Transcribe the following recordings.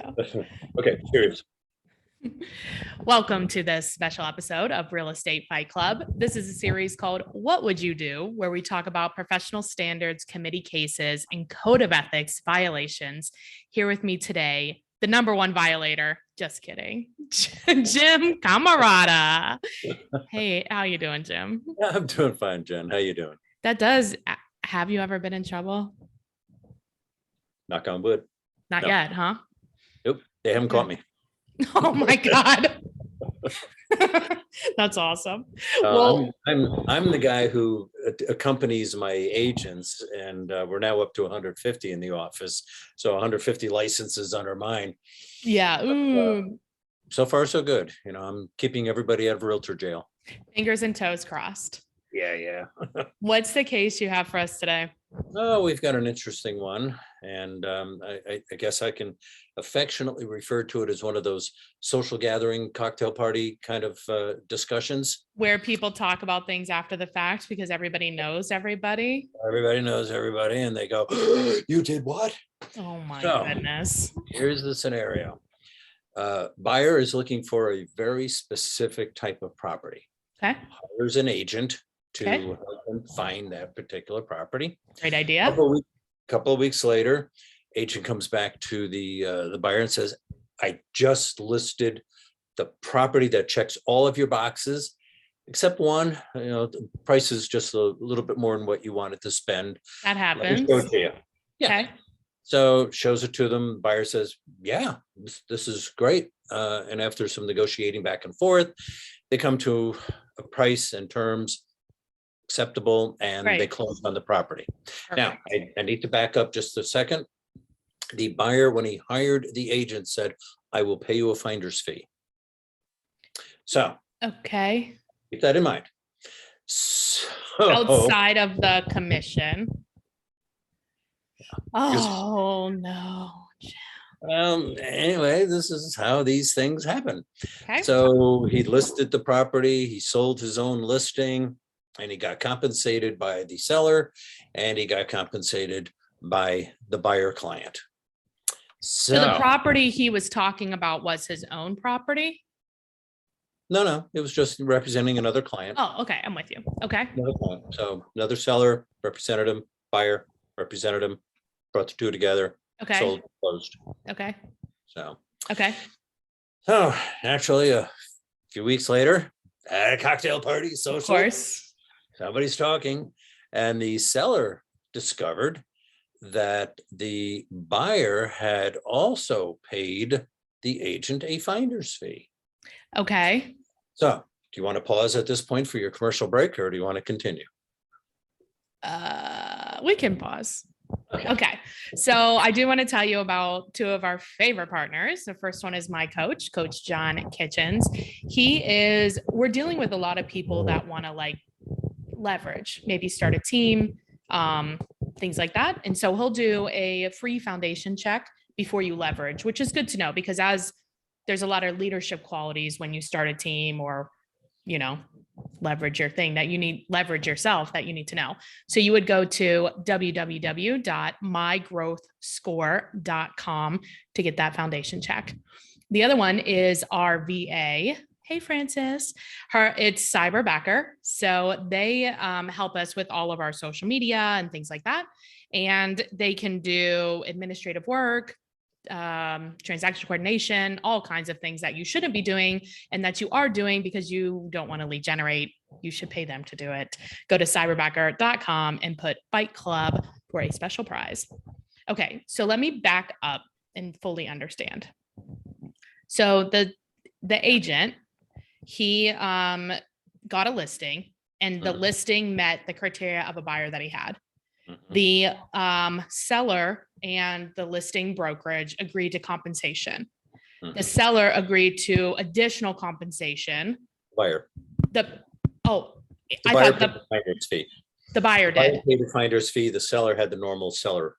So, Okay, serious. welcome to this special episode of Real Estate Fight Club. This is a series called What Would You Do, where we talk about professional standards, committee cases, and code of ethics violations. Here with me today, the number one violator. Just kidding. Jim Camarada. Hey, how you doing, Jim? Yeah, I'm doing fine, Jen. How you doing? Have you ever been in trouble? Knock on wood. Not No. yet, huh? Nope, they haven't caught me. Oh my God. That's awesome. I'm the guy who accompanies my agents, and we're now up to 150 in the office. So 150 licenses under mine. Yeah. Ooh. So far, so good. You know, I'm keeping everybody out of realtor jail. Fingers and toes crossed. Yeah. What's the case you have for us today? Oh, we've got an interesting one. And I guess I can affectionately refer to it as one of those social gathering, cocktail party kind of discussions. Where people talk about things after the fact because everybody knows everybody. Everybody knows everybody, and they go, "You did what?" Oh my So, goodness. Here's the scenario. Buyer is looking for a very specific type of property. Okay. Hires an agent to Okay. help them find that particular property. Great idea. Couple of weeks later, agent comes back to the buyer and says, "I just listed the property that checks all of your boxes, except one. You know, the price is just a little bit more than what you wanted to spend. That Let me happens. show it to you." Yeah. Okay. So shows it to them. Buyer says, "Yeah, this is great." And after some negotiating back and forth, they come to a price and terms acceptable, and they Right. close on the property. Now, Perfect. I need to back up just a second. The buyer, when he hired the agent, said, "I will pay you a finder's fee." So Okay. keep that in mind. So, Outside of the commission. Oh no. Anyway, this is how these things happen. Okay. So he listed the property, he sold his own listing, and he got compensated by the seller, and he got compensated by the buyer client. So the property he was talking about was his own property? No, it was just representing another client. Oh, okay. I'm with you. Okay. Another client. So another seller represented him, buyer represented him, brought the two together, Okay. sold, closed. Okay. So, Okay. naturally, a few weeks later, at a cocktail party, social. Of course. Somebody's talking, and the seller discovered that the buyer had also paid the agent a finder's fee. Okay. So, do you want to pause at this point for your commercial break, or do you want to continue? We can pause. Okay. So I do want to tell you about two of our favorite partners. The first one is my coach, Coach John Kitchens. We're dealing with a lot of people that want to leverage, maybe start a team, things like that. And so he'll do a free foundation check before you leverage, which is good to know because as there's a lot of leadership qualities when you start a team or, leverage your thing that you need, leverage yourself that you need to know. So you would go to www.mygrowthscore.com to get that foundation check. The other one is our VA. Hey, Francis. It's Cyberbacker. So they help us with all of our social media and things like that. And they can do administrative work, transaction coordination, all kinds of things that you shouldn't be doing and that you are doing because you don't want to lead generate. You should pay them to do it. Go to cyberbacker.com and put Fight Club for a special prize. Okay, so let me back up and fully understand. So the agent, he got a listing and the listing met the criteria of a buyer that he had. The seller and the listing brokerage agreed to compensation. The seller agreed to additional compensation. Buyer. The buyer paid the finder's fee. The buyer did. Paid the finder's fee. The seller had the normal seller.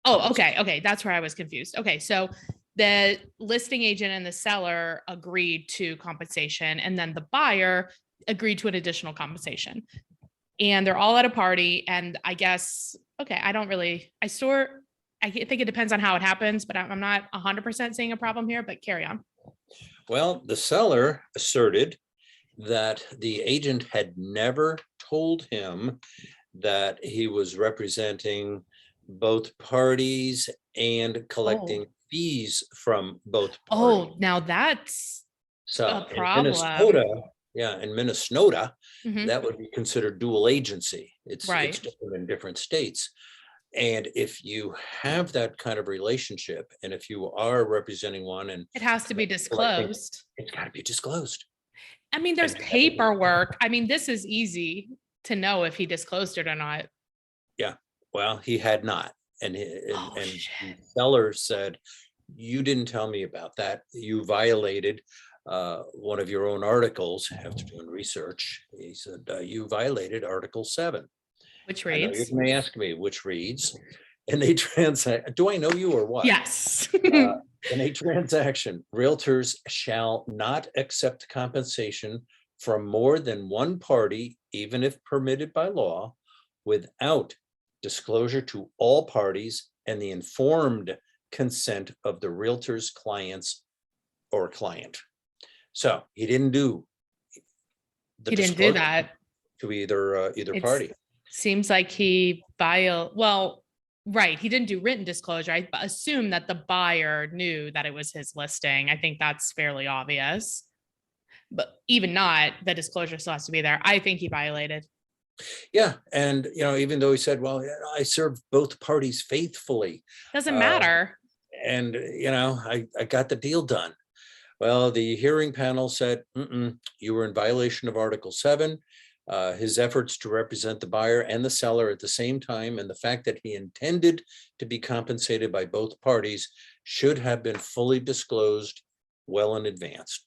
Oh, okay. That's where I was confused. Okay, so the listing agent and the seller agreed to compensation, and then the buyer agreed to an additional compensation. And they're all at a party. And I guess, okay, I I think it depends on how it happens, but I'm not 100% seeing a problem here, but carry on. Well, the seller asserted that the agent had never told him that he was representing both parties and Oh, collecting fees from both parties. oh, now that's a So in problem. Minnesota, yeah, in Minnesota, Mhm. that would be considered dual agency. It's Right. different in different states. And if you have that kind of relationship, and if you are representing one and It has to be collecting, disclosed. it's got to be disclosed. I mean, there's And having it- paperwork. I mean, this is easy to know if he disclosed it or not. yeah, well, he had not. Oh, And shit. the seller said, you didn't tell me about that. You violated one of your own articles after doing research. He said, you violated Article 7. Which I know you're reads, going to ask me which reads, in a do I know you or what? yes. Uh, in a transaction, realtors shall not accept compensation from more than one party, even if permitted by law, without disclosure to all parties and the informed consent of the realtor's clients or client. So he didn't do the He didn't do disclosure that. to either It's party. seems like well, right. He didn't do written disclosure. I assume that the buyer knew that it was his listing. I think that's fairly obvious. But even not, the disclosure still has to be there. I think he violated. Yeah, and even though he said, "Well, I served both parties faithfully," Doesn't uh, matter. and I got the deal done. Well, the hearing panel said, you were in violation of Article 7. His efforts to represent the buyer and the seller at the same time, and the fact that he intended to be compensated by both parties should have been fully disclosed well in advance.